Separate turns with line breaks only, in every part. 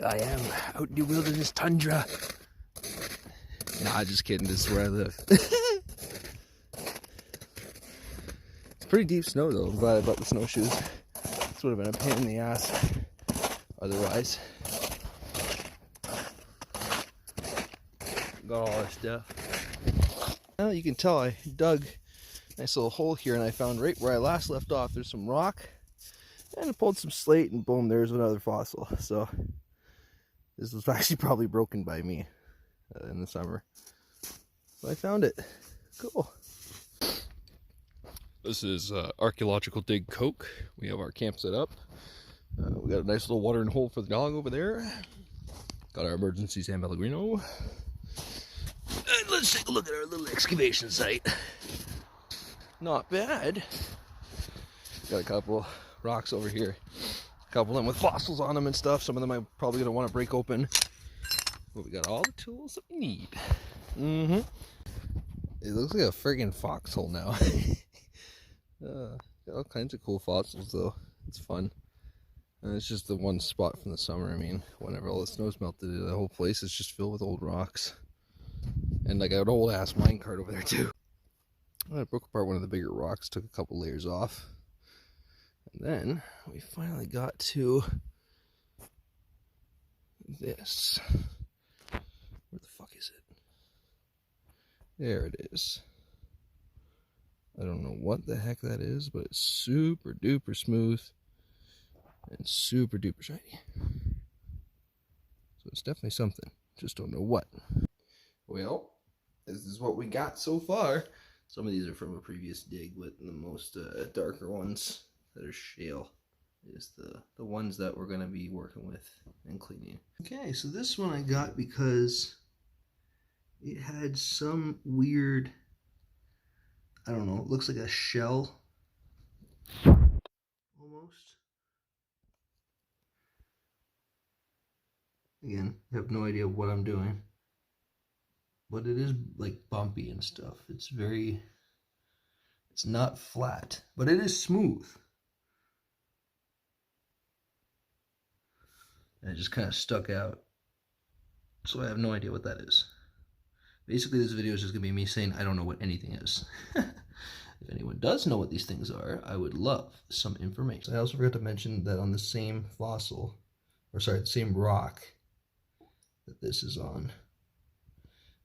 I am out in the wilderness tundra. Nah, just kidding. This is where I live. It's pretty deep snow though. I'm glad I bought the snowshoes. This would have been a pain in the ass otherwise. Got all this stuff. Now you can tell I dug a nice little hole here, and I found right where I last left off there's some rock, and I pulled some slate, and boom, there's another fossil. So this was actually probably broken by me in the summer. But I found it. Cool. This is Archaeological Dig Coke. We have our camp set up. We got a nice little watering hole for the dog over there. Got our emergency San Pellegrino. And let's take a look at our little excavation site. Not bad. Got a couple rocks over here. A couple of them with fossils on them and stuff. Some of them I'm probably going to want to break open. But we got all the tools that we need. It looks like a friggin' foxhole now. Got all kinds of cool fossils though. It's fun. And it's just the one spot from the summer. I mean, whenever all the snow's melted, the whole place is just filled with old rocks. And like an old ass minecart over there too. I broke apart one of the bigger rocks, took a couple layers off. And then we finally got to this. Where the fuck is it? There it is. I don't know what the heck that is, but it's super duper smooth and super duper shiny. So it's definitely something. Just don't know what. Well, this is what we got so far. Some of these are from a previous dig, but the most darker ones that are shale is the ones that we're going to be working with and cleaning. Okay, so this one I got because it had some weird, I don't know, it looks like a shell almost. Again, I have no idea what I'm doing. But it is like bumpy and stuff. It's not flat, but it is smooth. And it just kind of stuck out. So I have no idea what that is. Basically, this video is just going to be me saying I don't know what anything is. If anyone does know what these things are, I would love some information. I also forgot to mention that on the same fossil, or sorry, the same rock that this is on,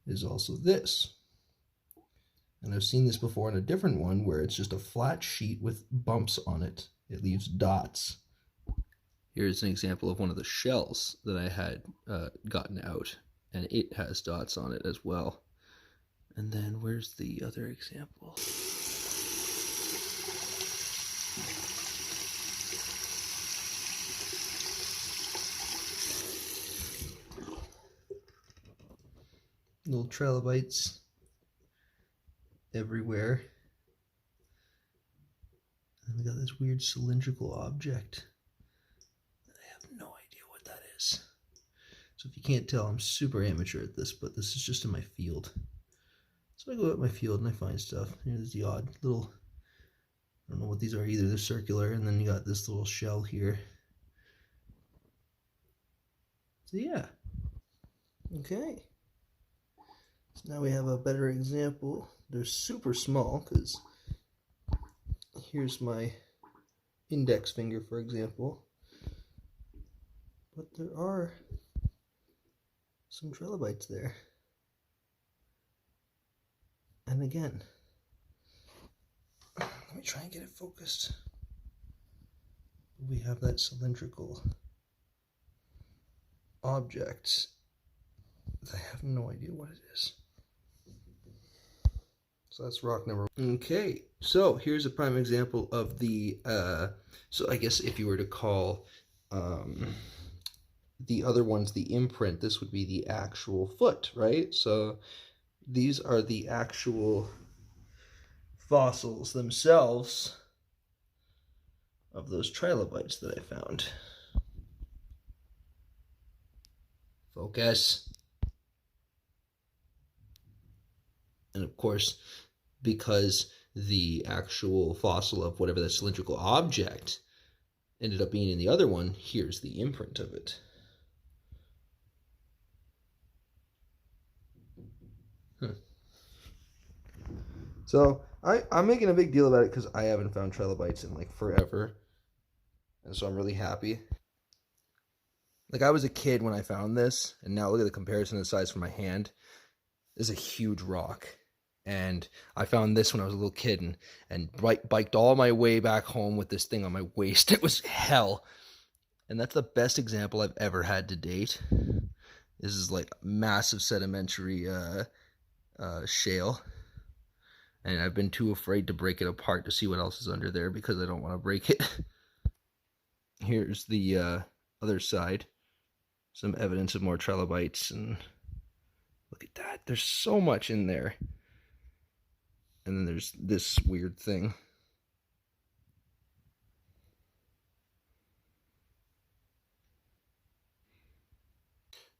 is also this. And I've seen this before in a different one where it's just a flat sheet with bumps on it. It leaves dots. Here's an example of one of the shells that I had gotten out, and it has dots on it as well. And then where's the other example? Little trilobites everywhere. And we got this weird cylindrical object. I have no idea what that is. So if you can't tell, I'm super amateur at this, but this is just in my field. So I go out in my field and I find stuff. Here's the odd little, I don't know what these are either. They're circular, and then you got this little shell here. So yeah. Okay. So now we have a better example. They're super small because here's my index finger, for example. But there are some trilobites there. And again, let me try and get it focused. We have that cylindrical object. I have no idea what it is. So that's rock number one. Okay, so here's a prime example of the, so I guess if you were to call the other ones the imprint, this would be the actual foot, right? So these are the actual fossils themselves of those trilobites that I found. Focus. And of course, because the actual fossil of whatever that cylindrical object ended up being in the other one, here's the imprint of it. Hmm. So I'm making a big deal about it because I haven't found trilobites in like forever, and so I'm really happy. Like I was a kid when I found this, and now look at the comparison of the size from my hand. This is a huge rock, and I found this when I was a little kid, and biked all my way back home with this thing on my waist. It was hell, and that's the best example I've ever had to date. This is like massive sedimentary shale, and I've been too afraid to break it apart to see what else is under there because I don't want to break it. Here's the other side. Some evidence of more trilobites, and look at that. There's so much in there. And then there's this weird thing.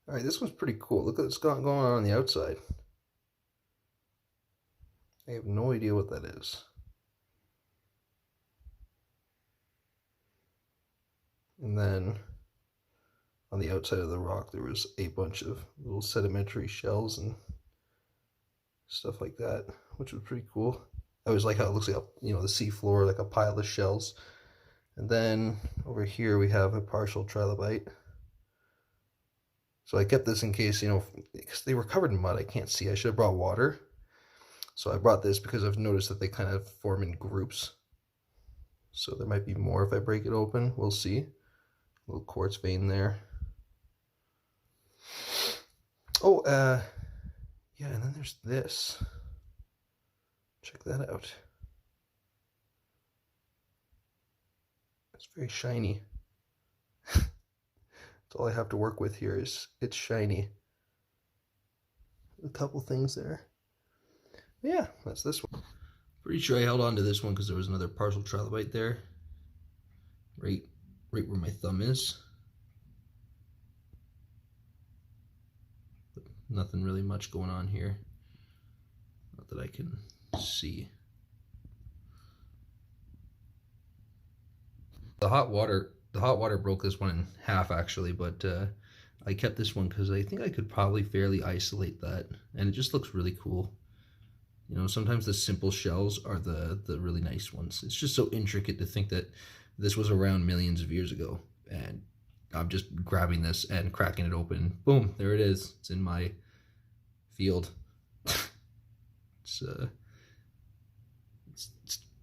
All right, this one's pretty cool. Look at what's going on the outside. I have no idea what that is. And then on the outside of the rock, there was a bunch of little sedimentary shells and stuff like that, which was pretty cool. I always like how it looks like, the seafloor, like a pile of shells. And then over here we have a partial trilobite. So I kept this in case, because they were covered in mud, I can't see. I should have brought water. So I brought this because I've noticed that they kind of form in groups. So there might be more if I break it open. We'll see. A little quartz vein there. Oh, yeah, and then there's this. Check that out. It's very shiny. That's all I have to work with here is it's shiny. A couple things there. Yeah, that's this one. Pretty sure I held on to this one because there was another partial trilobite there. Right where my thumb is. But nothing really much going on here. Not that I can see. The hot water broke this one in half actually, but I kept this one because I think I could probably fairly isolate that, and it just looks really cool. Sometimes the simple shells are the really nice ones. It's just so intricate to think that this was around millions of years ago, and I'm just grabbing this and cracking it open. Boom, there it is. It's in my field. It's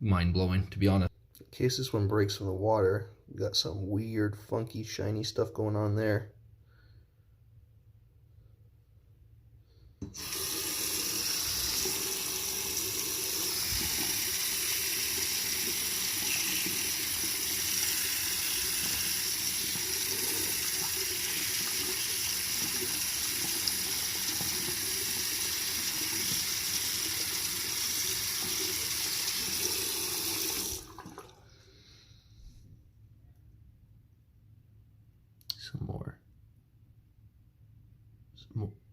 mind-blowing, to be honest. In case this one breaks from the water, we got some weird, funky, shiny stuff going on there.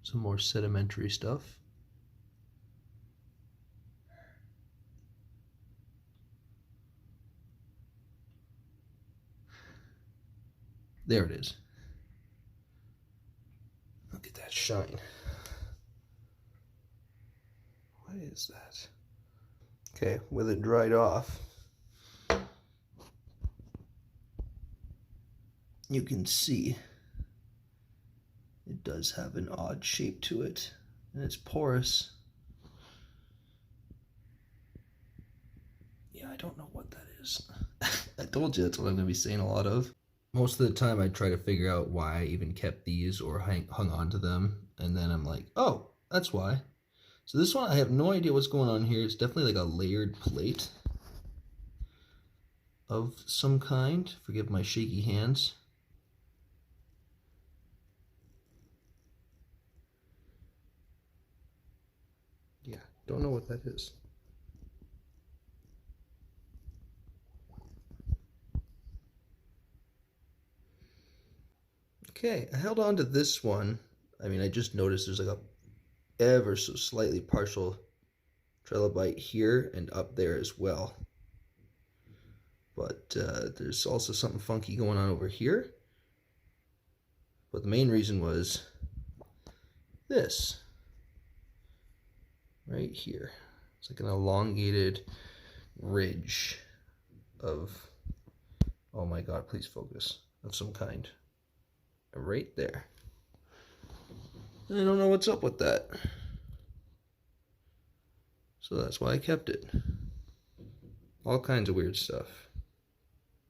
Some more sedimentary stuff. There it is. Look at that shine. What is that? Okay, with it dried off, you can see it does have an odd shape to it, and it's porous. Yeah, I don't know what that is. I told you that's what I'm going to be saying a lot of. Most of the time I try to figure out why I even kept these or hung on to them, and then I'm like, oh, that's why. So this one, I have no idea what's going on here. It's definitely like a layered plate of some kind. Forgive my shaky hands. Yeah, don't know what that is. Okay, I held on to this one. I mean, I just noticed there's like a ever so slightly partial trilobite here and up there as well. But there's also something funky going on over here. But the main reason was this. right here. It's like an elongated ridge of, oh my God, please focus, of some kind. Right there. I don't know what's up with that. So that's why I kept it. All kinds of weird stuff.